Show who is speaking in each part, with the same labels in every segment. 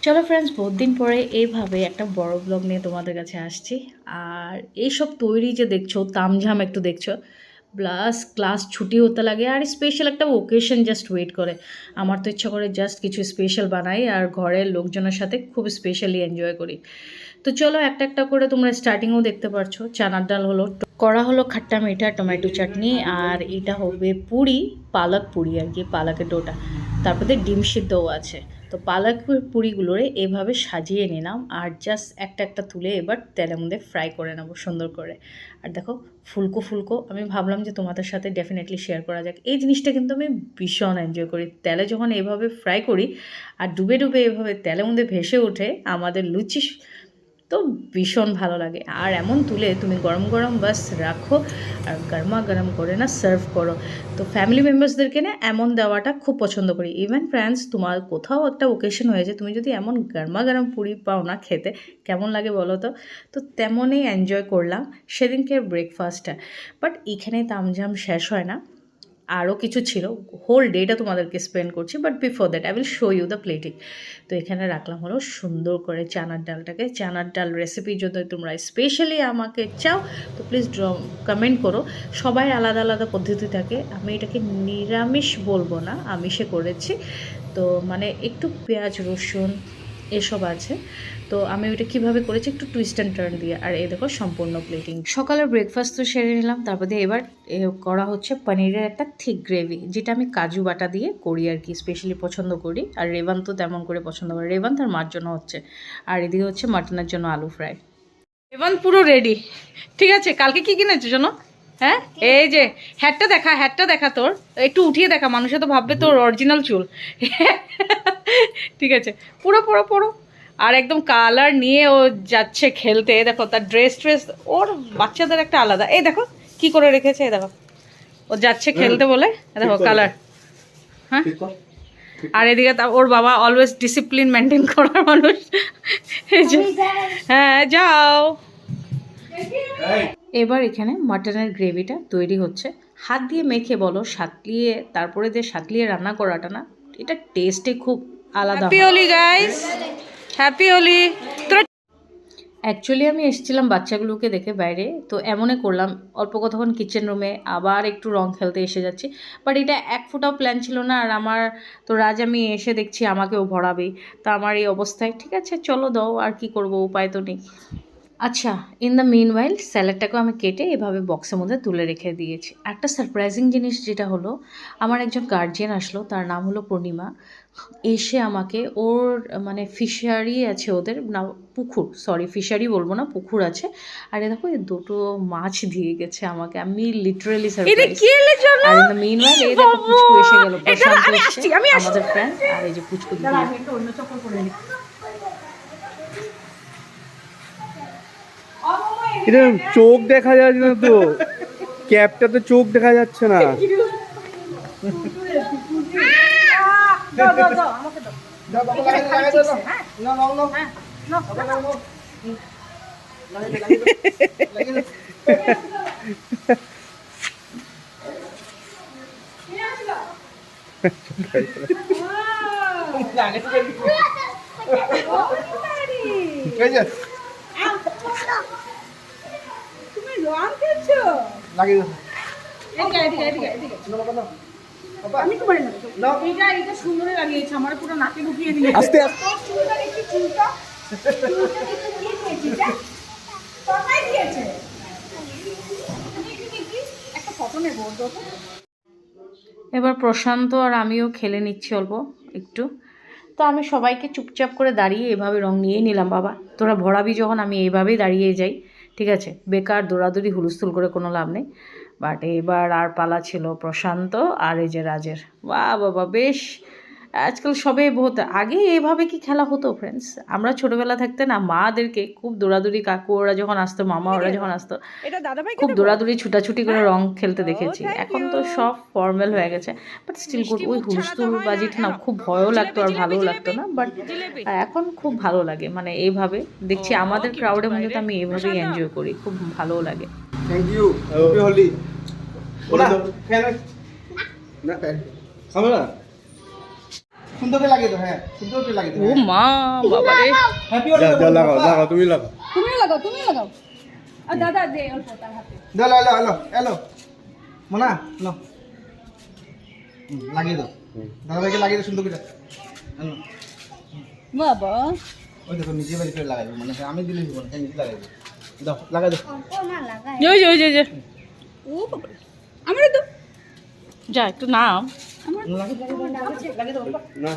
Speaker 1: চলো ফ্রেন্ডস, বহুত দিন পরে এইভাবে একটা বড় ব্লগ নিয়ে তোমাদের কাছে আসছি। আর এইসব তৈরি যে দেখছো, তামঝাম একটু দেখছো, প্লাস ক্লাস ছুটি হতে লাগে আর স্পেশাল একটা ওকেশন জাস্ট ওয়েট করে। আমার তো ইচ্ছা করে জাস্ট কিছু স্পেশাল বানাই আর ঘরের লোকজনের সাথে খুব স্পেশালি এনজয় করি। তো চলো একটা একটা করে, তোমরা স্টার্টিংও দেখতে পারছো, চানার ডাল হলো, করা হলো খাট্টা মিঠা টমেটো চাটনি, আর এটা হবে পুরি, পালক পুরি আর কি, পালকের ডোটা। তারপরে ডিম সিদ্ধও আছে। তো পালক পুরিগুলোরে এভাবে সাজিয়ে নিলাম আর জাস্ট একটা একটা তুলে এবার তেলের মধ্যে ফ্রাই করে নেবো সুন্দর করে। আর দেখো ফুলকো ফুলকো, আমি ভাবলাম যে তোমাদের সাথে ডেফিনেটলি শেয়ার করা যাক। এই জিনিসটা কিন্তু আমি ভীষণ এনজয় করি, তেলে যখন এভাবে ফ্রাই করি আর ডুবে ডুবে এভাবে তেলের মধ্যে ভেসে ওঠে আমাদের লুচি, তো ভীষণ ভালো লাগে। আর এমন তুলে তুমি গরম গরম বাস রাখো আর গরমা গরম করে না সার্ভ করো। তো ফ্যামিলি মেম্বার্সদেরকে না এমন দেওয়াটা খুব পছন্দ করি। ইভেন ফ্রেন্ডস, তোমার কোথাও একটা ওকেশন হয়েছে, তুমি যদি এমন গরমা গরম পুরি পাও না খেতে, কেমন লাগে বলো তো? তো তেমনই এনজয় করলাম সেদিনকে ব্রেকফাস্টটা। বাট এখানে তামঝাম শেষ হয় না, আরও কিছু ছিল, হোল ডেটা তোমাদেরকে স্পেন্ড করছি। But before that I will show you the plating. তো এখানে রাখলাম হলো সুন্দর করে চানার ডালটাকে। চানার ডাল রেসিপি যদি তোমরা স্পেশালি আমাকে চাও তো প্লিজ কমেন্ট করো। সবাই আলাদা আলাদা পদ্ধতি থাকে, আমি এটাকে নিরামিষ বলবো না, আমিষে করেছি। তো মানে একটু পেঁয়াজ রসুন এসব আছে। তো আমি ওইটা কীভাবে করেছি একটু টুইস্ট অ্যান্ড টার্ন দিয়ে। আর এই দেখো সম্পূর্ণ প্লেটিং। সকালের ব্রেকফাস্ট তো সেরে নিলাম, তারপর দিয়ে এবার করা হচ্ছে পনিরের একটা থিক গ্রেভি, যেটা আমি কাজু বাটা দিয়ে করি আর কি, স্পেশালি পছন্দ করি। আর রেবান তো তেমন করে পছন্দ করে, রেবান তার মার জন্য হচ্ছে। আর এদিকে হচ্ছে মাটনের জন্য আলু ফ্রাই। রেবান পুরো রেডি, ঠিক আছে। কালকে কি কিনেছো জন্য? হ্যাঁ, এই যে হ্যাটটা দেখা তোর, একটু উঠিয়ে দেখা, মানুষে তো ভাববে তোর অরিজিনাল চুল। ঠিক আছে, পুরো পুরো পুরো। আর একদম কালার নিয়ে ও যাচ্ছে খেলতে। দেখো তার ড্রেস ওর বাচ্চাদের একটা আলাদা, এই দেখো কি করে রেখেছে, এই দেখো ও যাচ্ছে খেলতে বলে, দেখো কালার। হ্যাঁ, আর এদিকে ওর বাবা অলওয়েজ ডিসিপ্লিন মেনটেন করার মানুষ। এই যে হ্যাঁ যাও। এবার এখানে মাটনের গ্রেভিটা তৈরি হচ্ছে। হাত দিয়ে মেখে বলো, সাতলিয়ে, তারপরে দিয়ে সাতলিয়ে রান্না করাটা না, এটা টেস্টে খুব আলাদা। Happy Holi guys, happy Holi. তোরা অ্যাকচুয়ালি আমি এসেছিলাম বাচ্চাগুলোকে দেখে বাইরে, তো এমনই করলাম, অল্প কতক্ষণ কিচেন রুমে, আবার একটু রং খেলতে এসে যাচ্ছি। বাট এটা এক ফোঁটাও প্ল্যান ছিল না। আর আমার তো রাজ, আমি এসে দেখছি আমাকেও ভরাবেই, তা আমার এই অবস্থায় ঠিক আছে চলো দাও, আর কি করব, উপায় তো নেই। আচ্ছা, ইন দ্য মিনওয়াইল স্যালাডটাকেও আমি কেটে এভাবে বক্সের মধ্যে তুলে রেখে দিয়েছি। একটা সারপ্রাইজিং জিনিস যেটা হলো, আমার একজন গার্জিয়ান আসলো, তার নাম হলো পূর্ণিমা। এসে আমাকে ওর মানে ফিশারি আছে ওদের না, পুকুর, সরি ফিশারি বলবো না, পুকুর আছে। আর দেখো এই দুটো মাছ দিয়ে গেছে আমাকে, আমি লিটারালি সারপ্রাইজ। আর ইন দ্য মিনওয়াইল এই দেখো পুচকু এসে গেল, প্রশান্ত এসছে, আমাদের ফ্রেন্ড। আর এই যে পুচকু দিয়ে
Speaker 2: এটা চোখ দেখা যাচ্ছে না তো, ক্যাপটাতে চোখ দেখা যাচ্ছে না। আস্তে
Speaker 1: এবার প্রশান্ত আর আমিও খেলে নিচ্ছি অল্প একটু। তো আমি সবাইকে চুপচাপ করে দাঁড়িয়ে এভাবে রং নিয়েই নিলাম। বাবা তোরা ভরাবি যখন, আমি এইভাবেই দাঁড়িয়ে যাই, ঠিক আছে, বেকার দৌড়াদৌড়ি হুলস্থুল করে কোনো লাভ নেই। বাট এবার আর পালা ছিল প্রশান্ত আর এই যে রাজের। বাহ বাবা, বেশ আজকাল সবে বহুত, আগে এভাবে কি খেলা হতো ফ্রেন্ডস? আমরা ছোটোবেলা থাকতে না মাদেরকে খুব দৌড়াদৌড়ি, কাকু ওরা যখন আসতো, মামা ওরা যখন আসতো, খুব দৌড়াদৌড়ি ছুটাছুটি করে রং খেলতে দেখেছি। এখন তো সব ফর্মাল হয়ে গেছে, বাট স্টিল গুড। ওই হুলস্থুল বাজিটা না খুব ভয়ও লাগতো আর ভালোও লাগতো না, বাট এখন খুব ভালো লাগে। মানে এইভাবে দেখছি আমাদের ক্রাউডের মধ্যে, তো আমি এইভাবেই এনজয় করি, খুব ভালোও লাগে।
Speaker 2: Thank you, happy Holi. বলা খাবে না?
Speaker 3: সুন্দর করে লাগিয়ে দাও, হ্যাঁ সুন্দর করে লাগিয়ে দাও।
Speaker 1: ও মা বাবা রে,
Speaker 3: হ্যাপি
Speaker 2: যা যা লাগাও লাগাও, তুমি লাগাও।
Speaker 4: তুমি লাগাও আর দাদা দে অল্প তার হাতে।
Speaker 3: এলো এলো এলো এলো মোনা নো লাগিয়ে দাও, দাদা ভাইকে লাগিয়ে দাও সুন্দর করে। এলো।
Speaker 4: বাবা
Speaker 3: ওই দেখো নিজে বাড়ি করে লাগাইবো, মানে আমি দিলে দিব না, নিজে লাগাইবো। দাও লাগাই দাও।
Speaker 1: ওই যে
Speaker 4: ও বাবা আমারে তো
Speaker 1: যা একটু নাম
Speaker 3: লাগিয়ে দাও।
Speaker 2: না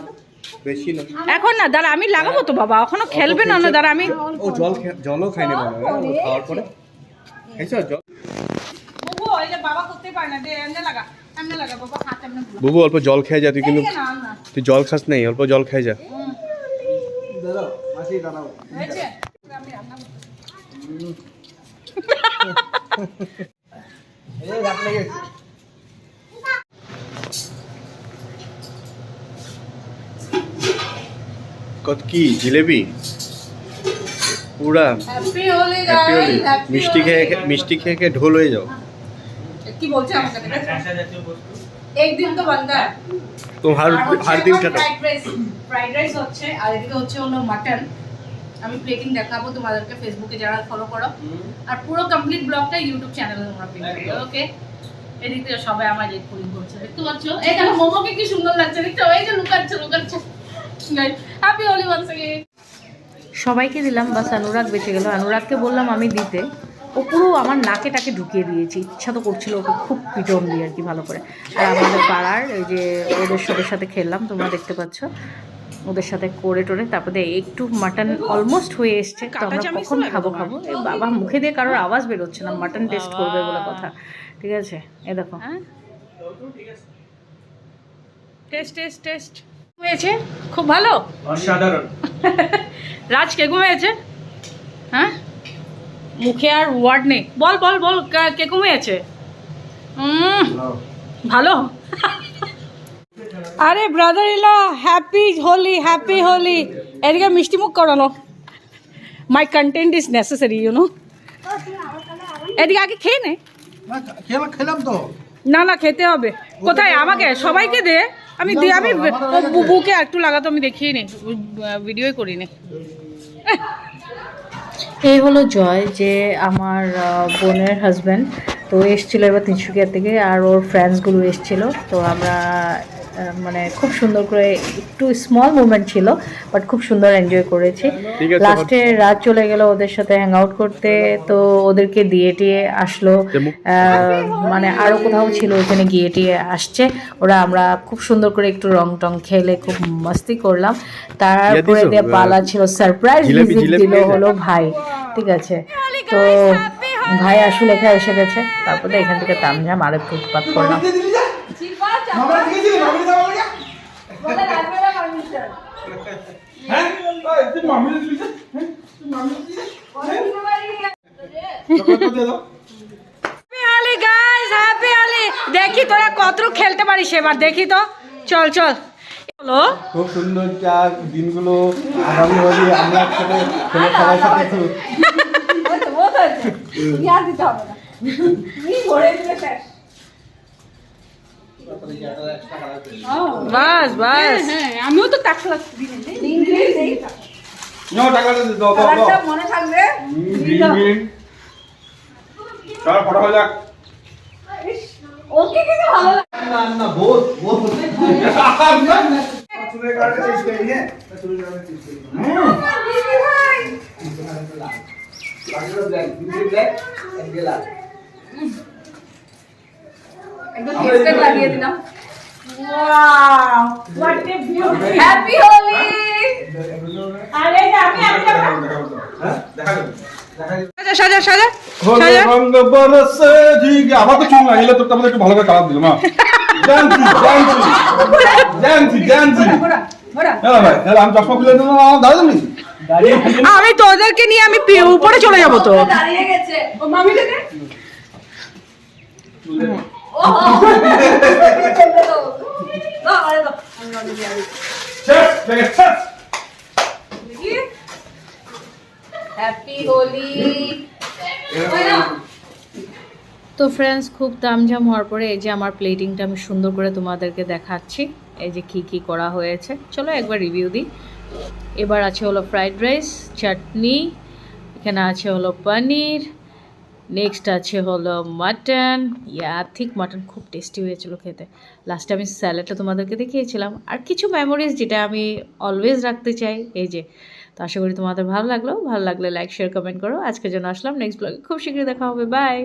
Speaker 2: বেশি না।
Speaker 1: এখন না দাঁড়া, আমি লাগাবো তো বাবা, এখনো খেলবে না, দাঁড়া আমি
Speaker 2: ও জলও খাইনি বাবা, খাওয়ার পরে খাইছো জল?
Speaker 4: বাবু এই যে বাবা করতে পারে না, দে এমনে লাগা বাবা, হাত এমনে বুলা।
Speaker 2: বুবু অল্প জল খেয়ে যা, তুই কিন্তু
Speaker 4: না না
Speaker 2: তুই জল খাস নাই, অল্প জল খেয়ে যা।
Speaker 3: দাদা মাসি দাঁড়াও।
Speaker 4: হয়েছে আমি রান্না করব।
Speaker 3: এই রাত লেগে গেছে।
Speaker 2: কত কি জিলেবি পুরা
Speaker 4: happy Holi
Speaker 2: happy Holi.
Speaker 4: Guys,
Speaker 2: মিষ্টি খেয়ে খেয়ে ঢোল হয়ে যাও।
Speaker 4: কি বলছে আমাকে দেখো, এক দিন তো বান্দা
Speaker 2: তো হর দিন খাটা।
Speaker 4: ফ্রাইড রাইস হচ্ছে, আর এদিকে হচ্ছে হলো মাটন। আমি প্লেটিং দেখাবো তোমাদেরকে ফেসবুকে যারা ফলো করো, আর পুরো কমপ্লিট ব্লগটা ইউটিউব চ্যানেলে তোমরা পেয়ে যাবে। ওকে, এদিকে সবাই আমার রেড পুডিং করছে, দেখতে পাচ্ছ? এই দেখো মোমোকে কি সুন্দর লাগছে, দেখছো? এই যে লুকাচ্ছে। Happy Holi once again.
Speaker 1: সবাইকে দিলাম, বাস অনুরাগ বেঁচে গেল। অনুরাগকে বললাম আমি দিতে, ও পুরো আমার নাকে টাকে ঢুকিয়ে দিয়েছি, ইচ্ছা তো করছিল ওকে খুব পিটন দিয়ে আর কি ভালো করে। আর আমাদের পাড়ার এই যে ওদের সাথে খেললাম, তোমরা দেখতে পাচ্ছ, ওদের সাথে করে টোরে তারপরে একটু মাটন অলমোস্ট হয়ে এসছে। তো আমরা কখন খাবো এই বাবা মুখে দিয়ে কারোর আওয়াজ বেরোচ্ছে না, মাটন টেস্ট করবে বলে কথা। ঠিক আছে, এ দেখো টেস্ট হয়েছে, খুব ভালো,
Speaker 2: অসাধারণ।
Speaker 1: রাজ কে ঘুমিয়েছে? হ্যাঁ, মুখে আর ওয়ার্ড নেই, বল কে ঘুমিয়েছে? ভালো। আরে ব্রাদার ইলা, হ্যাপি হোলি। এদিকে মিষ্টি মুখ করানো, my content is necessary, you know. এদিকে আগে খেয়ে নে।
Speaker 3: খেলাম তো।
Speaker 1: না খেতে হবে। কোথায়? আমাকে সবাইকে দে, আমি বুবুকে একটু লাগাতো, আমি দেখিয়ে নি, ভিডিওই করিনি। এই হলো জয়, যে আমার বোনের হাজব্যান্ড। তো এসছিল এবার তিনসুকিয়া থেকে, আর ওর ফ্রেন্ডসগুলো এসছিল। তো আমরা মানে খুব সুন্দর করে, একটু স্মল মুভমেন্ট ছিল বাট খুব সুন্দর এনজয় করেছি। লাস্টে রাত চলে গেল ওদের সাথে হ্যাং আউট করতে, তো ওদেরকে দিয়ে আসলো, মানে আরও কোথাও ছিল ওখানে গিয়ে আসছে ওরা। আমরা খুব সুন্দর করে একটু রং টং খেলে খুব মস্তি করলাম। তারপরে দিয়ে পালা ছিল, সারপ্রাইজ ভিজিট দিল হলো ভাই। ঠিক আছে, তো ভাই আসলে এখানে এসে গেছে। তারপরে এখান থেকে তামঝাম আর একটু উৎপাত করলাম। দেখি তোরা কত খেলতে পারিস এবার, দেখি তো, চল হলো।
Speaker 2: খুব সুন্দর চার দিনগুলো আগামী দিনে আমরা একসাথে খেলে সবার সাথে খুব
Speaker 1: বাস
Speaker 4: আমিও তো টাকা মনে থাকবে। ওকে কিন্তু ভালো লাগে
Speaker 3: না বহুত
Speaker 4: একদম টেস্টেড লাগিয়ে দিলাম। Wow, what a beauty, happy Holi. আরে আমি
Speaker 1: সাজা
Speaker 2: রঙ বরসে ঝিগ। আবার তো চুল লাগিলে তোর তাহলে একটু ভালো করে কালার দিল মা। জানছি হ্যাঁ ভাই, আমি চশমা খুলে দিলাম, দাঁড়ালাম
Speaker 1: আমি তোদেরকে নিয়ে আমি উপরে চলে যাবো তো।
Speaker 4: দাঁড়িয়ে গেছে ও মামি দেখে। ও না আরে দাও হ্যাপি হোলি।
Speaker 1: তো ফ্রেন্ডস, খুব তামঝাম হওয়ার পরে এই যে আমার প্লেটিংটা আমি সুন্দর করে তোমাদেরকে দেখাচ্ছি। এই যে কী করা হয়েছে, চলো একবার রিভিউ দিই। এবার আছে হলো ফ্রাইড রাইস, চাটনি, এখানে আছে হলো পনির, নেক্সট আছে হলো মাটন। ঠিক মাটন খুব টেস্টি হয়েছিল খেতে। লাস্টে আমি স্যালাডটা তোমাদেরকে দেখিয়েছিলাম। আর কিছু মেমোরিজ যেটা আমি অলওয়েজ রাখতে চাই, এই যে। তো আশা করি তোমাদের ভালো লাগলো, ভালো লাগলে লাইক শেয়ার কমেন্ট করো। আজকের জন্য আসলাম, নেক্সট ব্লগে খুব শীঘ্রই দেখা হবে, বাই।